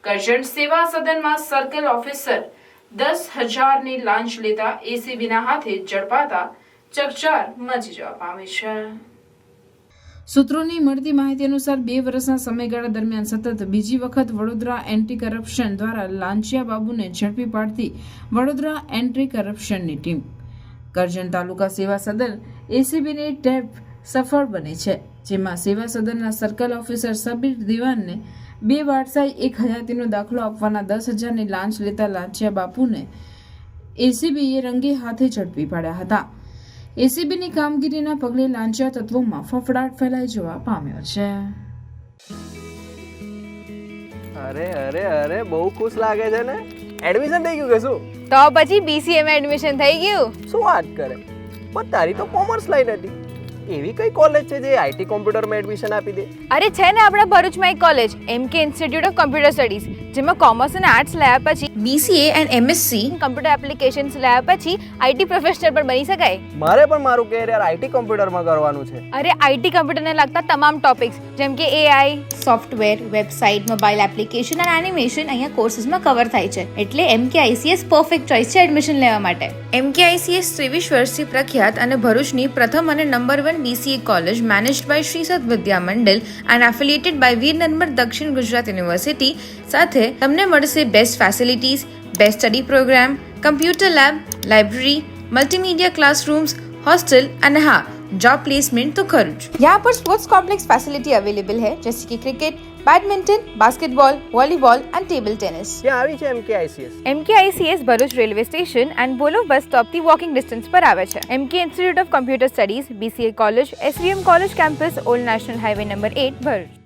કરજણ સેવા સદનમાં circle officer 10,000ની લાંચ લેતા એસીબીના હાથે ઝડપાતા ચકચાર મચી જવા પામી છે. સૂત્રોની મળતી માહિતી અનુસાર 2 વર્ષના સમયગાળા દરમિયાન સતત બીજી વખત વડોદરા એન્ટી કરપ્શન દ્વારા લાંચિયા બાબુને ઝડપી પાડતી વડોદરા એન્ટી કરપ્શનની ટીમ કરજણ તાલુકા સેવા સદન એસીબીની ટેપ સફળ બની છે, જેમાં સેવા સદનના સર્કલ ઓફિસર સબીર દિવાનને 2 વારસાઈ 1 હયાતીનો દાખલો આપવાના 10,000ની લાંચ લેતા લાંચિયા બાપુને એસીબીએ રંગે હાથે ઝડપી પાડ્યા હતા. એસીબીની કામગીરીના પગલે લાંચિયા તત્વોમાં ફફડાટ ફેલાઈ જવા પામ્યો છે. અરે અરે અરે બહુ ખુશ લાગે છે ને. એડમિશન થઈ ગયું કે શું? તો પછી BCA માં એડમિશન થઈ ગયું. શું વાત કરે? પણ તારી તો કોમર્સ લાઈન હતી. એવી કઈ કોલેજ છે જે આઈટી કોમ્પ્યુટરમાં એડમિશન આપી દે? અરે છે ને આપણા ભરૂચમાં એક college MK institute of computer studies, જેમાં કોમર્સ અને આર્ટ્સ લાયા પછી BCA and MSc computer applications લાયા પછી IT પ્રોફેશનલ પણ બની શકાય. મારે પણ મારું કેરિયર આઈટી કોમ્પ્યુટરમાં કરવાનું છે. અરે IT કમ્પ્યુટરને લગતા તમામ ટોપિક્સ જેમ કે AI, software, website, mobile application અને એનિમેશન અહીંયા કોર્સીસમાં કવર થાય છે. એટલે MK ICS પરફેક્ટ ચોઇસ છે એડમિશન લેવા માટે. MK ICS 23 વર્ષથી પ્રખ્યાત અને ભરૂચની પ્રથમ અને number 1 BCA college managed by Sri Sat Vidya Mandal and affiliated by Veer Narmar Dakshin Gujarat University સાથે તમને મળશે best facilities, best study program, computer lab, library, multimedia classrooms, hostel અને हाँ जॉब प्लेसमेंट तो खर्च. यहाँ पर स्पोर्ट्स कॉम्प्लेक्स फैसिलिटी अवेलेबल है जैसे कि cricket, badminton, basketball, volleyball and table tennis. ક્યાં આવી છે MK ICS? MK ICS Bharuch railway station and બોલો બસ સ્ટોપથી વોકિંગ ડિસ્ટન્સ પર આવે છે. MK institute of computer studies, BCA college, SVM college campus, old national highway number 8 Bharuch.